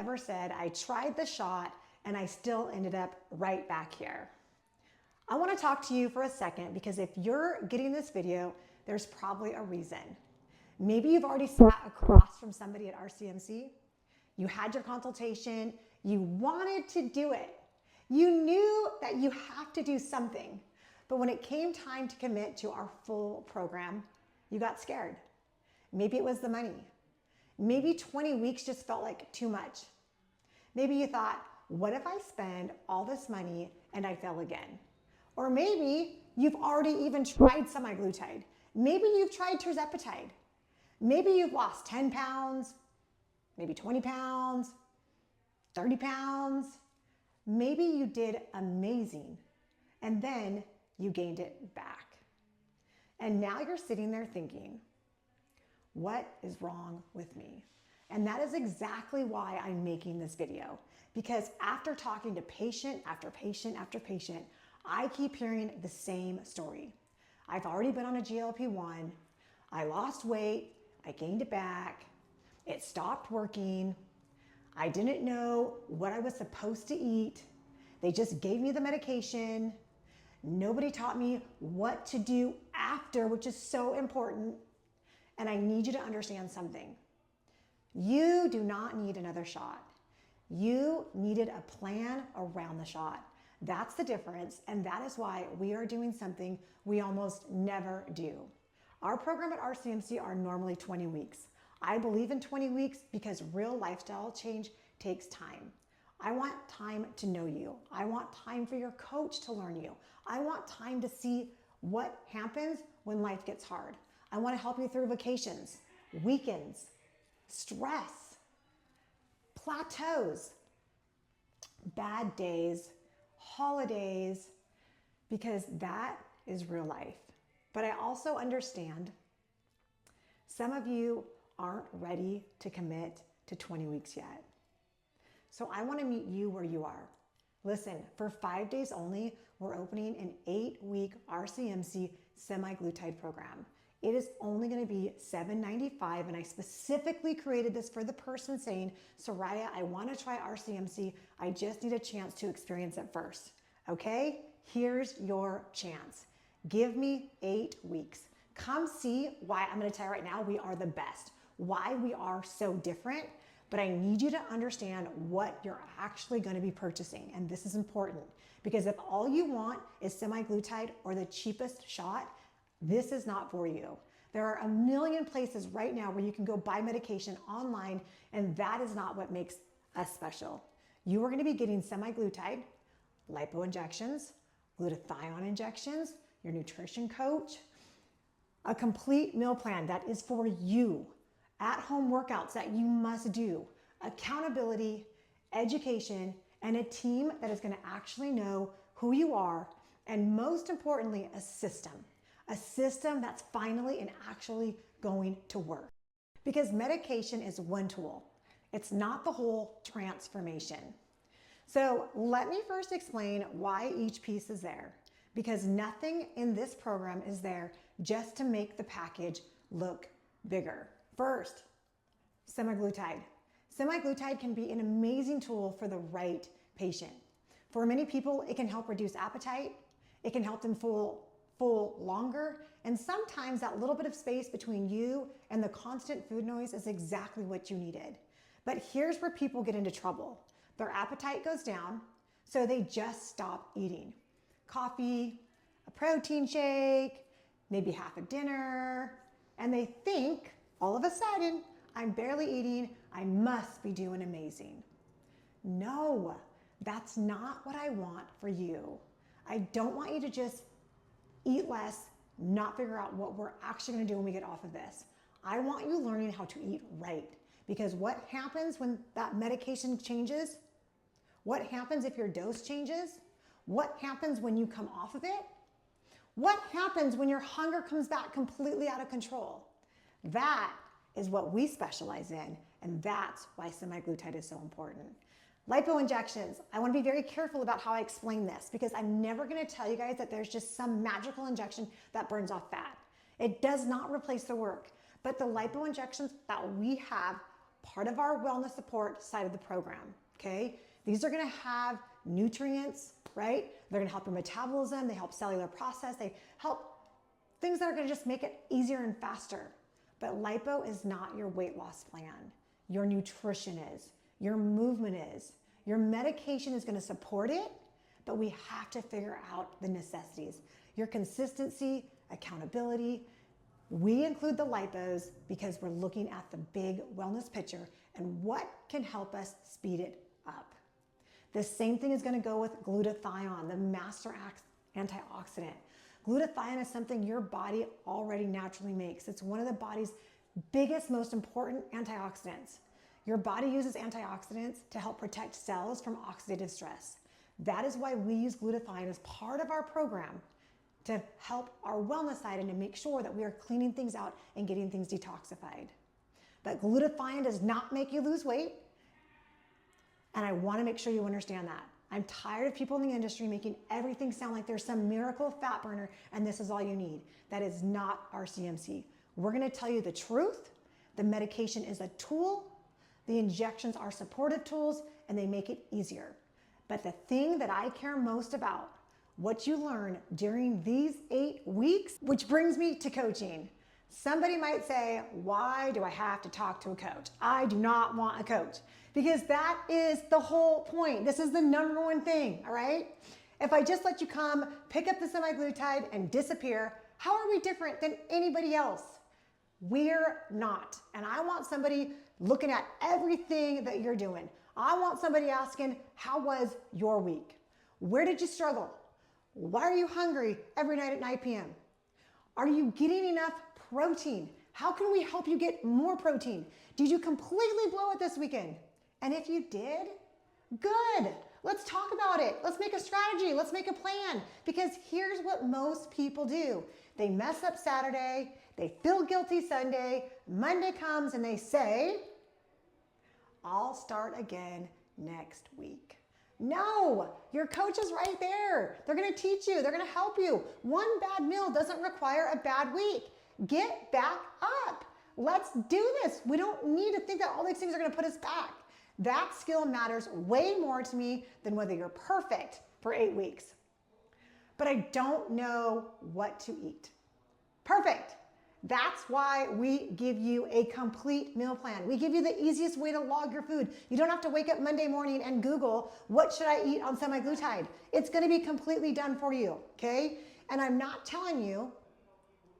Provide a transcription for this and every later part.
ever said, I tried the shot and I still ended up right back here. I want to talk to you for a second because if you're getting this video, there's probably a reason. Maybe you've already sat across from somebody at RCMC. You had your consultation. You wanted to do it. You knew that you have to do something. But when it came time to commit to our full program, you got scared. Maybe it was the money. Maybe 20 weeks just felt like too much. Maybe you thought, what if I spend all this money and I fail again? Or maybe you've already even tried semaglutide. Maybe you've tried tirzepatide. Maybe you've lost 10 pounds, maybe 20 pounds, 30 pounds. Maybe you did amazing and then you gained it back. And now you're sitting there thinking, what is wrong with me? And that is exactly why I'm making this video. Because after talking to patient after patient after patient, I keep hearing the same story. I've already been on a GLP-1. I lost weight. I gained it back. It stopped working. I didn't know what I was supposed to eat. They just gave me the medication. Nobody taught me what to do after, which is so important. And I need you to understand something. You do not need another shot. You needed a plan around the shot. That's the difference, and that is why we are doing something we almost never do. Our program at RCMC are normally 20 weeks. I believe in 20 weeks because real lifestyle change takes time. I want time to know you. I want time for your coach to learn you. I want time to see what happens when life gets hard. I want to help you through vacations, weekends, stress, plateaus, bad days, holidays, because that is real life. But I also understand some of you aren't ready to commit to 20 weeks yet. So I want to meet you where you are. Listen, for 5 days only, we're opening an 8-week RCMC semaglutide program. It is only going to be $795, and I specifically created this for the person saying, Soraya, I want to try RCMC. I just need a chance to experience it first. Okay, here's your chance. Give me 8 weeks. Come see why I'm going to tell you right now we are the best, why we are so different, but I need you to understand what you're actually going to be purchasing, and this is important because if all you want is semaglutide or the cheapest shot, this is not for you. There are a million places right now where you can go buy medication online, and that is not what makes us special. You are going to be getting semaglutide, lipo injections, glutathione injections, your nutrition coach, a complete meal plan that is for you, at-home workouts that you must do, accountability, education, and a team that is going to actually know who you are, and most importantly, a system that's finally and actually going to work. Because medication is one tool. It's not the whole transformation. So let me first explain why each piece is there. Because nothing in this program is there just to make the package look bigger. First, semaglutide. Semaglutide can be an amazing tool for the right patient. For many people, it can help reduce appetite. It can help them full longer, and sometimes that little bit of space between you and the constant food noise is exactly what you needed. But here's where people get into trouble. Their appetite goes down, so they just stop eating. Coffee, a protein shake, maybe half a dinner, and they think all of a sudden, I'm barely eating, I must be doing amazing. No, that's not what I want for you. I don't want you to just eat less, not figure out what we're actually going to do when we get off of this. I want you learning how to eat right, because what happens when that medication changes? What happens if your dose changes? What happens when you come off of it? What happens when your hunger comes back completely out of control? That is what we specialize in, and that's why semaglutide is so important. Lipo injections. I want to be very careful about how I explain this because I'm never going to tell you guys that there's just some magical injection that burns off fat. It does not replace the work, but the lipo injections that we have part of our wellness support side of the program, okay? These are gonna have nutrients, right? They're gonna help your metabolism, they help cellular process, they help things that are gonna just make it easier and faster. But lipo is not your weight loss plan. Your nutrition is, your movement is, your medication is gonna support it, but we have to figure out the necessities. Your consistency, accountability. We include the lipos because we're looking at the big wellness picture and what can help us speed it up. The same thing is gonna go with glutathione, the master antioxidant. Glutathione is something your body already naturally makes. It's one of the body's biggest, most important antioxidants. Your body uses antioxidants to help protect cells from oxidative stress. That is why we use glutathione as part of our program to help our wellness side and to make sure that we are cleaning things out and getting things detoxified. But glutathione does not make you lose weight. And I want to make sure you understand that. I'm tired of people in the industry making everything sound like there's some miracle fat burner and this is all you need. That is not our CMC. We're going to tell you the truth. The medication is a tool. The injections are supportive tools and they make it easier. But the thing that I care most about, what you learn during these 8 weeks, which brings me to coaching. Somebody might say, why do I have to talk to a coach? I do not want a coach, because that is the whole point. This is the number one thing, all right? If I just let you come, pick up the semaglutide and disappear, how are we different than anybody else? We're not. And I want somebody looking at everything that you're doing. I want somebody asking, how was your week? Where did you struggle? Why are you hungry every night at 9 p.m.? Are you getting enough protein? How can we help you get more protein? Did you completely blow it this weekend? And if you did, good. Let's talk about it. Let's make a strategy. Let's make a plan. Because here's what most people do. They mess up Saturday. They feel guilty Sunday. Monday comes and they say, I'll start again next week. No, your coach is right there. They're gonna teach you, they're gonna help you. One bad meal doesn't require a bad week. Get back up. Let's do this. We don't need to think that all these things are gonna put us back. That skill matters way more to me than whether you're perfect for 8 weeks. But I don't know what to eat. Perfect. That's why we give you a complete meal plan. We give you the easiest way to log your food. You don't have to wake up Monday morning and Google, what should I eat on semaglutide? It's gonna be completely done for you, okay? And I'm not telling you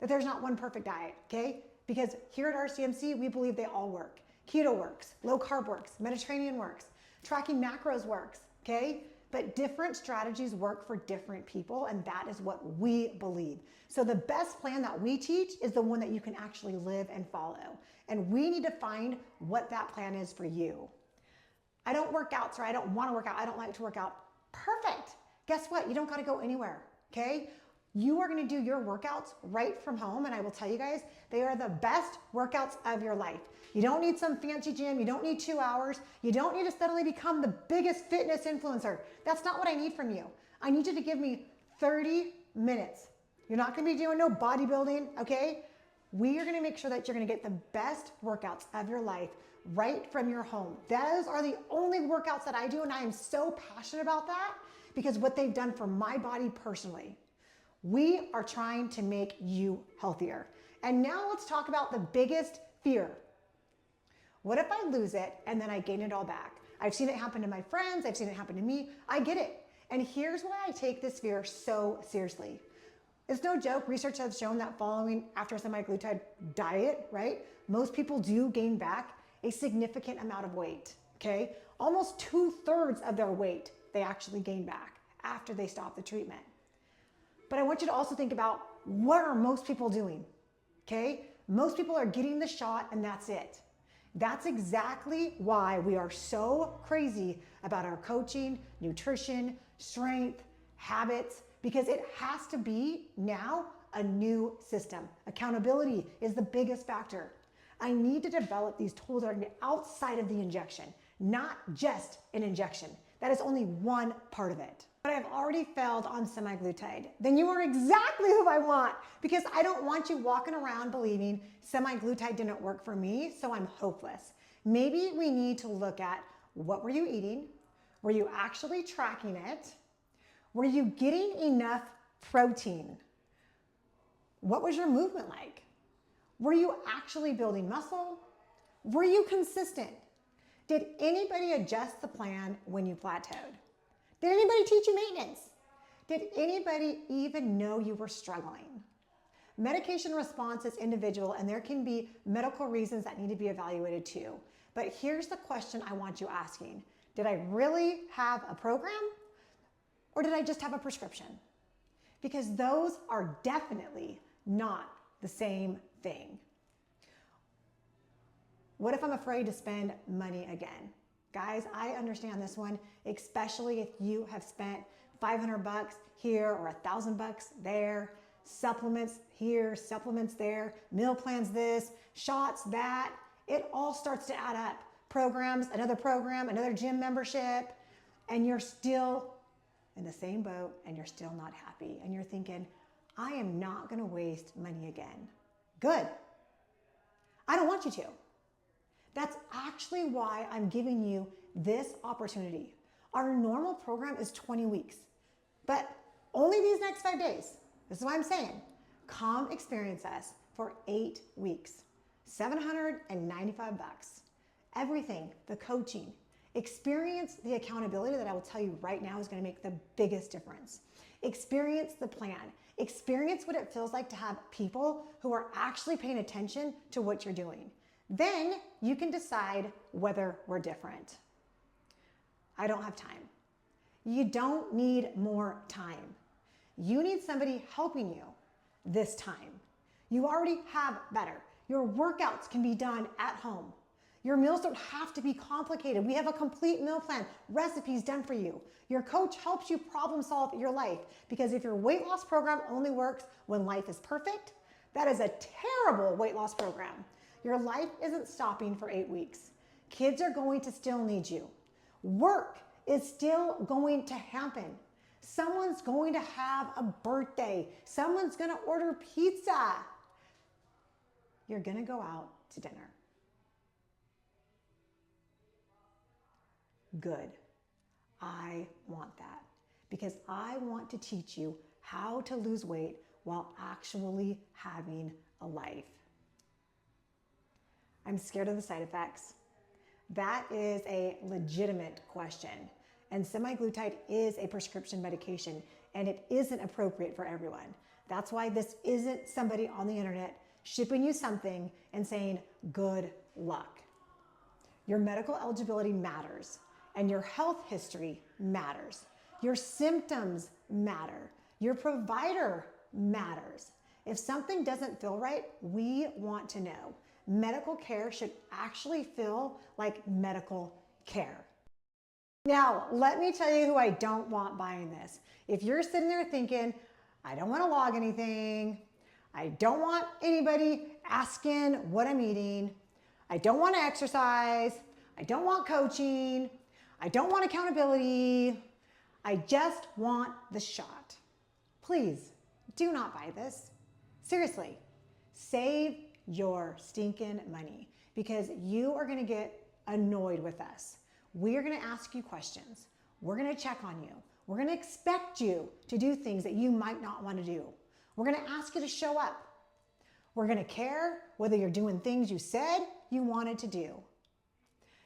that there's not one perfect diet, okay? Because here at RCMC, we believe they all work. Keto works, low carb works, Mediterranean works, tracking macros works, okay? But different strategies work for different people, and that is what we believe. So the best plan that we teach is the one that you can actually live and follow. And we need to find what that plan is for you. I don't work out, so I don't want to work out. I don't like to work out. Perfect. Guess what? You don't got to go anywhere, okay? You are going to do your workouts right from home, and I will tell you guys, they are the best workouts of your life. You don't need some fancy gym. You don't need 2 hours. You don't need to suddenly become the biggest fitness influencer. That's not what I need from you. I need you to give me 30 minutes. You're not going to be doing no bodybuilding, okay? We are going to make sure that you're going to get the best workouts of your life right from your home. Those are the only workouts that I do, and I am so passionate about that because what they've done for my body personally. We are trying to make you healthier. And now let's talk about the biggest fear. What if I lose it and then I gain it all back? I've seen it happen to my friends. I've seen it happen to me. I get it. And here's why I take this fear so seriously. It's no joke. Research has shown that following after a semaglutide diet, right? Most people do gain back a significant amount of weight, okay? Almost 2/3 of their weight they actually gain back after they stop the treatment. But I want you to also think about, what are most people doing, okay? Most people are getting the shot and that's it. That's exactly why we are so crazy about our coaching, nutrition, strength, habits, because it has to be now a new system. Accountability is the biggest factor. I need to develop these tools that are outside of the injection, not just an injection. That is only one part of it. But I've already failed on semaglutide. Then you are exactly who I want, because I don't want you walking around believing semaglutide didn't work for me, so I'm hopeless. Maybe we need to look at, what were you eating? Were you actually tracking it? Were you getting enough protein? What was your movement like? Were you actually building muscle? Were you consistent? Did anybody adjust the plan when you plateaued? Did anybody teach you maintenance? Did anybody even know you were struggling? Medication response is individual, and there can be medical reasons that need to be evaluated too. But here's the question I want you asking. Did I really have a program, or did I just have a prescription? Because those are definitely not the same thing. What if I'm afraid to spend money again? Guys, I understand this one, especially if you have spent $500 here or $1,000 there, supplements here, supplements there, meal plans this, shots that. It all starts to add up. Programs, another gym membership, and you're still in the same boat and you're still not happy. And you're thinking, I am not gonna waste money again. Good. I don't want you to. That's actually why I'm giving you this opportunity. Our normal program is 20 weeks, but only these next 5 days. This is why I'm saying, come experience us for 8 weeks, $795. Everything, the coaching, experience the accountability that I will tell you right now is going to make the biggest difference. Experience the plan. Experience what it feels like to have people who are actually paying attention to what you're doing. Then you can decide whether we're different. I don't have time. You don't need more time. You need somebody helping you this time. You already have better. Your workouts can be done at home. Your meals don't have to be complicated. We have a complete meal plan, recipes done for you. Your coach helps you problem solve your life, because if your weight loss program only works when life is perfect, that is a terrible weight loss program. Your life isn't stopping for 8 weeks. Kids are going to still need you. Work is still going to happen. Someone's going to have a birthday. Someone's going to order pizza. You're going to go out to dinner. Good. I want that, because I want to teach you how to lose weight while actually having a life. I'm scared of the side effects. That is a legitimate question. And semaglutide is a prescription medication, and it isn't appropriate for everyone. That's why this isn't somebody on the internet shipping you something and saying, good luck. Your medical eligibility matters, and your health history matters. Your symptoms matter. Your provider matters. If something doesn't feel right, we want to know. Medical care should actually feel like medical care. Now, let me tell you who I don't want buying this. If you're sitting there thinking, I don't want to log anything, I don't want anybody asking what I'm eating, I don't want to exercise, I don't want coaching, I don't want accountability, I just want the shot. Please do not buy this. Seriously, save your stinking money, because you are going to get annoyed with us. We are going to ask you questions. We're going to check on you. We're going to expect you to do things that you might not want to do. We're going to ask you to show up. We're going to care whether you're doing things you said you wanted to do,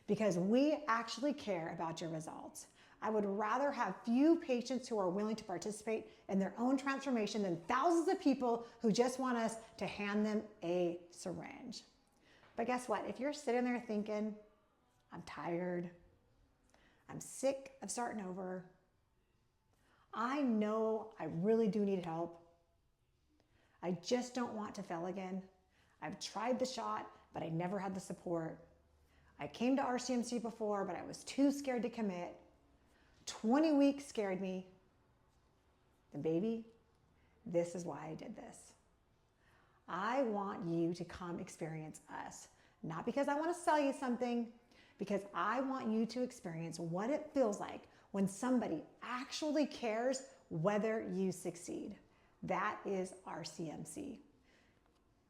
because we actually care about your results. I would rather have few patients who are willing to participate in their own transformation than thousands of people who just want us to hand them a syringe. But guess what? If you're sitting there thinking, I'm tired, I'm sick of starting over, I know I really do need help, I just don't want to fail again, I've tried the shot, but I never had the support, I came to RCMC before, but I was too scared to commit, 20 weeks scared me, then baby, this is why I did this. I want you to come experience us, not because I want to sell you something, because I want you to experience what it feels like when somebody actually cares whether you succeed. That is RCMC.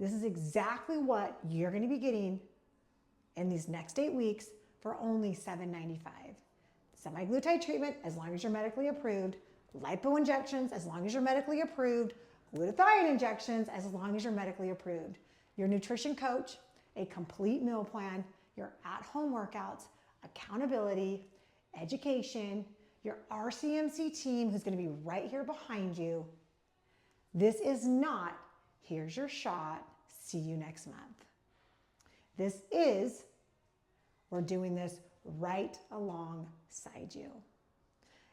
This is exactly what you're going to be getting in these next 8 weeks for only $7.95. Semaglutide treatment, as long as you're medically approved. Lipo injections, as long as you're medically approved. Glutathione injections, as long as you're medically approved. Your nutrition coach, a complete meal plan, your at-home workouts, accountability, education, your RCMC team who's going to be right here behind you. This is not, here's your shot, see you next month. This is, we're doing this right alongside you.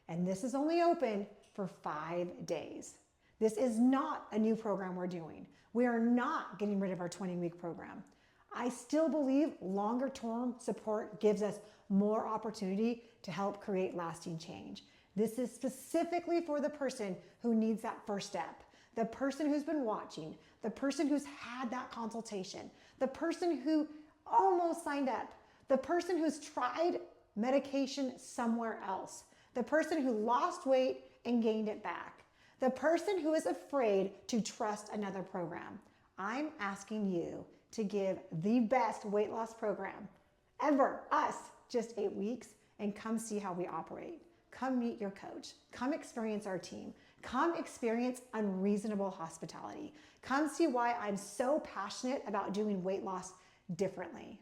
And this is only open for 5 days. This is not a new program we're doing. We are not getting rid of our 20-week program. I still believe longer term support gives us more opportunity to help create lasting change. This is specifically for the person who needs that first step, the person who's been watching, the person who's had that consultation, the person who almost signed up, the person who's tried medication somewhere else, the person who lost weight and gained it back, the person who is afraid to trust another program. I'm asking you to give the best weight loss program ever, us, just 8 weeks, and come see how we operate. Come meet your coach. Come experience our team. Come experience unreasonable hospitality. Come see why I'm so passionate about doing weight loss differently.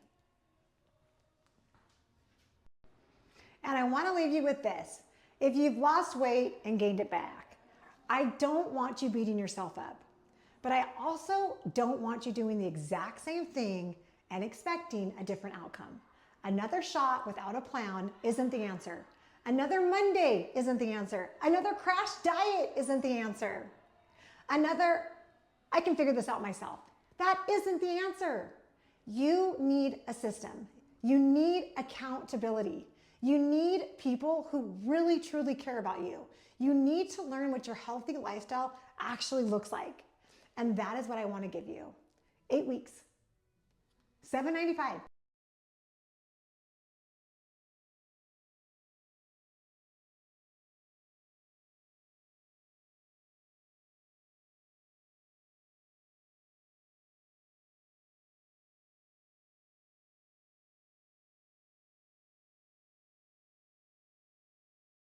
And I want to leave you with this. If you've lost weight and gained it back, I don't want you beating yourself up. But I also don't want you doing the exact same thing and expecting a different outcome. Another shot without a plan isn't the answer. Another Monday isn't the answer. Another crash diet isn't the answer. I can figure this out myself. That isn't the answer. You need a system. You need accountability. You need people who really, truly care about you. You need to learn what your healthy lifestyle actually looks like. And that is what I want to give you. 8 weeks, $7.95.